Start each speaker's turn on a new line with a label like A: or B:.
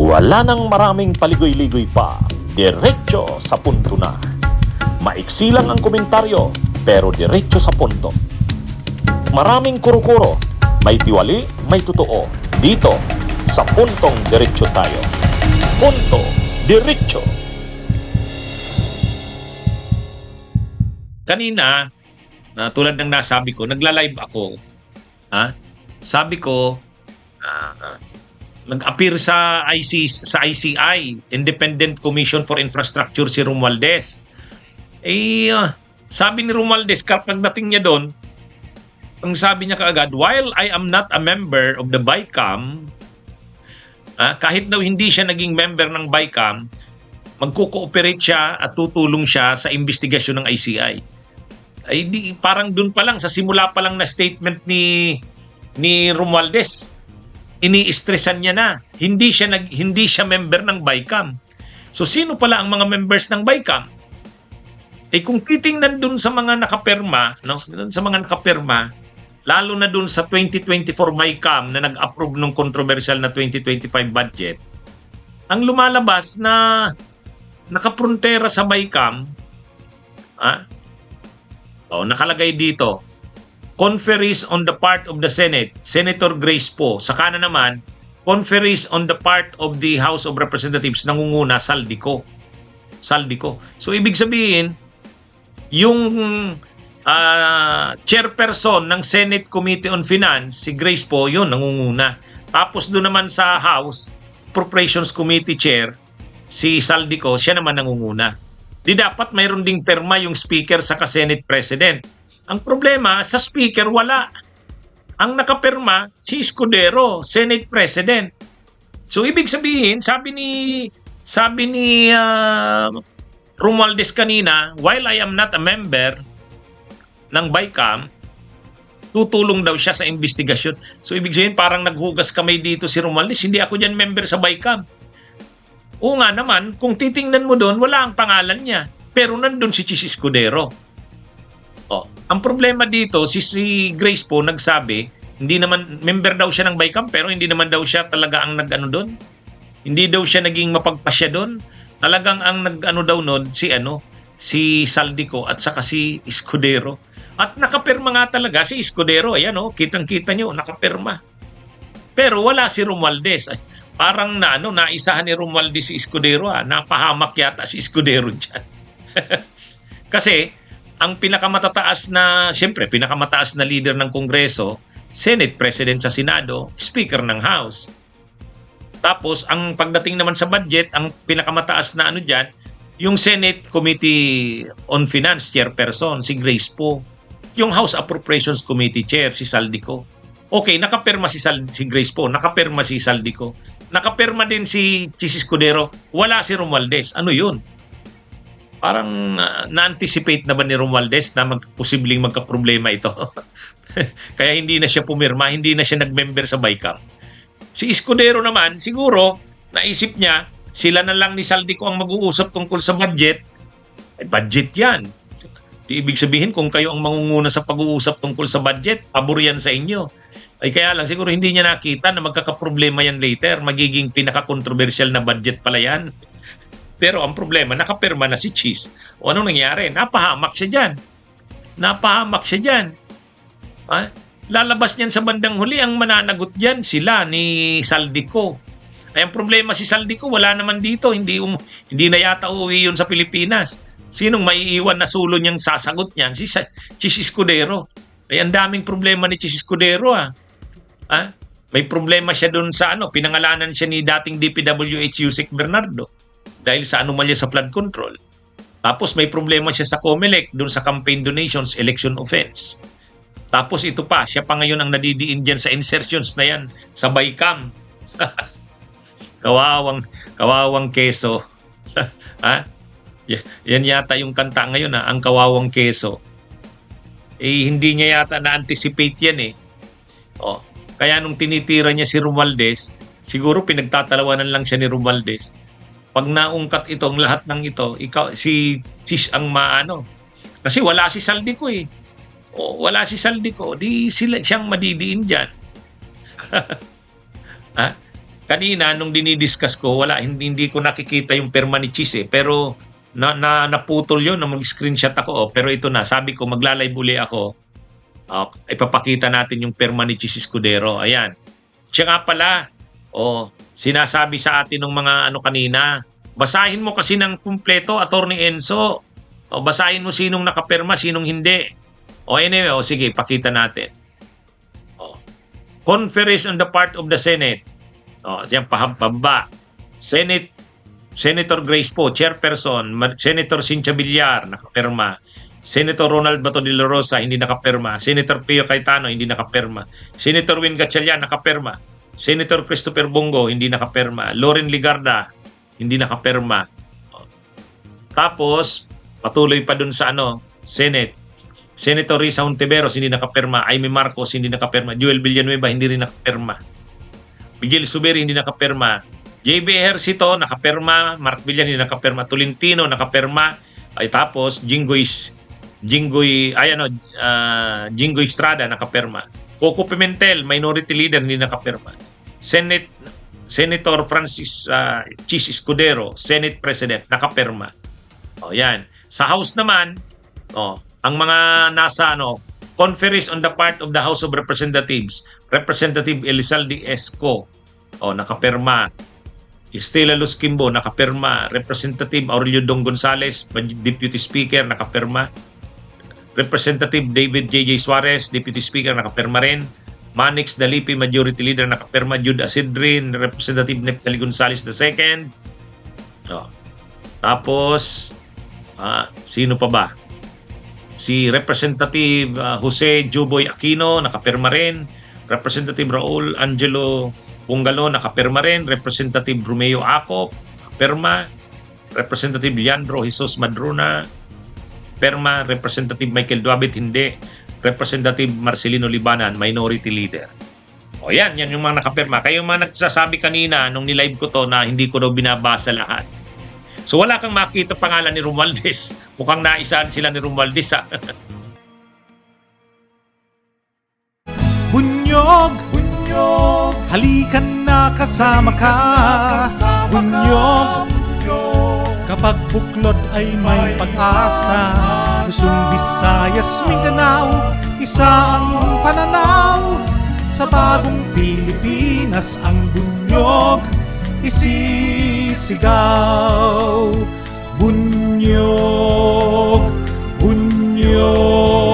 A: Wala nang maraming paligoy-ligoy pa, diretso sa punto na. Maiksi lang ang komentaryo, pero diretso sa punto. Maraming kuro-kuro, may tiwali, may totoo. Dito, sa puntong diretso tayo. Punto, diretso.
B: Kanina, tulad ng nasabi ko, nagla-live ako. Sabi ko, nag-appear sa ICI, Independent Commission for Infrastructure, si Romualdez. Sabi ni Romualdez, pagdating niya doon, ang sabi niya kaagad, while I am not a member of the BICAM, kahit daw hindi siya naging member ng BICAM, magko-cooperate siya at tutulong siya sa investigasyon ng ICI. Parang doon pa lang, sa simula pa lang na statement ni Romualdez, ini-stressan niya na. Hindi siya member ng BICAM. So sino pala ang mga members ng BICAM? Kung titingnan dun sa mga nakapirma, lalo na dun sa 2024 BICAM na nag-approve ng controversial na 2025 budget, ang lumalabas na nakaprontera sa BICAM, nakalagay dito, conferees on the part of the Senate, Senator Grace Poe. Sa kanan naman, conferees on the part of the House of Representatives, nangunguna Saldico. So ibig sabihin, yung chairperson ng Senate Committee on Finance, si Grace Poe, yun, nangunguna. Tapos doon naman sa House Appropriations Committee Chair, si Saldico, siya naman nangunguna. Di dapat mayroon ding perma yung Speaker sa Senate President. Ang problema, sa Speaker, wala. Ang nakapirma, si Escudero, Senate President. So, ibig sabihin, sabi ni Romualdez kanina, while I am not a member ng BICAM, tutulong daw siya sa investigasyon. So, ibig sabihin, parang naghugas kamay dito si Romualdez. Hindi ako dyan member sa BICAM. Oo nga naman, kung titingnan mo doon, wala ang pangalan niya. Pero nandun si Chis Escudero. Ang problema dito, si Grace po nagsabi, hindi naman, member daw siya ng BICAM, pero hindi naman daw siya talaga ang nag-ano doon. Hindi daw siya naging mapagpasya doon. Talagang ang nag-ano daw noon, si Saldico at saka si Escudero. At nakapirma nga talaga si Escudero. Ayan kitang-kita nyo, nakapirma. Pero wala si Romualdez. Parang naisahan ni Romualdez si Escudero. Napahamak yata si Escudero dyan. Kasi, ang pinakamataas na leader ng Kongreso, Senate President sa Senado, Speaker ng House. Tapos, ang pagdating naman sa budget, ang pinakamataas na dyan, yung Senate Committee on Finance Chairperson, si Grace Poe. Yung House Appropriations Committee Chair, si Saldico. Okay, nakapirma si Grace Poe, nakapirma si Saldico. Nakapirma din si Chis Escudero. Wala si Romualdez. Ano yun? Parang na-anticipate na ba ni Romualdez na posibleng magka-problema ito? Kaya hindi na siya pumirma, hindi na siya nag-member sa BICAM. Si Escudero naman, siguro, naisip niya, sila na lang ni Saldico ang mag-uusap tungkol sa budget. Budget yan. Ibig sabihin, kung kayo ang mangunguna sa pag-uusap tungkol sa budget, pabor yan sa inyo. Kaya lang, siguro hindi niya nakita na magkakaproblema yan later. Magiging pinaka-controversial na budget pala yan. Pero ang problema, nakapirma na si Chis. O anong nangyari? Napahamak siya dyan. Lalabas niyan sa bandang huli, ang mananagot dyan, sila ni Saldico. Ang problema si Saldico, wala naman dito. Hindi na yata uuwi yun sa Pilipinas. Sinong maiiwan na sulo niyang sasagot niyan? Si Chis Escudero. Ang daming problema ni Chis Escudero. May problema siya doon sa pinangalanan siya ni dating DPWH Yusek Bernardo. Dahil sa anomalya sa flood control. Tapos may problema siya sa COMELEC doon sa campaign donations, election offense. Tapos ito pa, siya pa ngayon ang nadidiin dyan sa insertions na yan, sa BICAM. Kawawang keso. Yan yata yung kanta ngayon, ang kawawang keso. Hindi niya yata na-anticipate yan . Kaya nung tinitira niya si Romualdez, siguro pinagtatalawanan lang siya ni Romualdez. Pag naungkat ito, ang lahat ng ito, si Chis ang maano. Kasi wala si Saldico . Wala si Saldico, di siyang madidiin dyan. kanina nung dinidiscuss ko, hindi ko nakikita yung perma ni Chis pero naputol yun na mag-screenshot ako. Pero ito na, sabi ko maglalive uli ako. Ipapakita natin yung perma ni Chis Escudero. Ayan. Siya nga pala, sinasabi sa atin ng mga kanina, basahin mo kasi ng kumpleto, Attorney Enzo. Basahin mo sinong nakaperma, sinong hindi. Anyway, sige, pakita natin. Conference on the part of the Senate. Diyan pababa. Senator Grace Poe, Chairperson. Senator Cynthia Villar, nakaperma. Senator Ronald Bato de la Rosa, hindi nakaperma. Senator Pio Cayetano, hindi nakaperma. Senator Win Gatchalian, nakaperma. Senator Christopher Bongo, hindi nakaperma. Loren Ligarda, hindi nakaperma. Tapos, patuloy pa dun sa Senate. Senator Risa Hontiveros, hindi nakaperma. Aimee Marcos, hindi nakaperma. Joel Villanueva, hindi rin nakaperma. Miguel Zubiri, hindi nakaperma. JB Ejercito, nakaperma. Mark Villan, hindi nakaperma. Tolentino, nakaperma. Tapos, Jinggoy Estrada, nakaperma. Coco Pimentel, Minority Leader, hindi nakaperma. Senator Francis Chis Escudero, Senate President, nakaperma. Yan. Sa House naman, ang mga nasa conference on the part of the House of Representatives, Representative Elizalde Esco, nakaperma. Estela Luz Kimbo, nakaperma. Representative Aurelio Dong Gonzales, Deputy Speaker, nakaperma. Representative David J.J. Suarez, Deputy Speaker, nakaperma rin. Manix Dalipi, Majority Leader, nakaperma. Jude Asidrin, Representative Neftali Gonzales II. Tapos, sino pa ba? Si Representative Jose Juboy Aquino, nakaperma rin. Representative Raul Angelo Pungalo, nakaperma rin. Representative Romeo Acop, nakaperma. Representative Leandro Jesus Madrona, perma. Representative Michael Duabit, hindi. Representative Marcelino Libanan, Minority Leader. Yan yung mga nakaperma. Kayo mga nagsasabi kanina nung nilive ko to na hindi ko daw binabasa lahat. So wala kang makita pangalan ni Romualdez. Mukhang naisaan sila ni Romualdez
C: Bunyog, halikan na kasama ka. Bunyog, kapag buklod ay may pag-asa. Luzon, Visayas, Mindanao, isa ang pananaw. Sa bagong Pilipinas ang bunyog isisigaw. Bunyog, bunyog.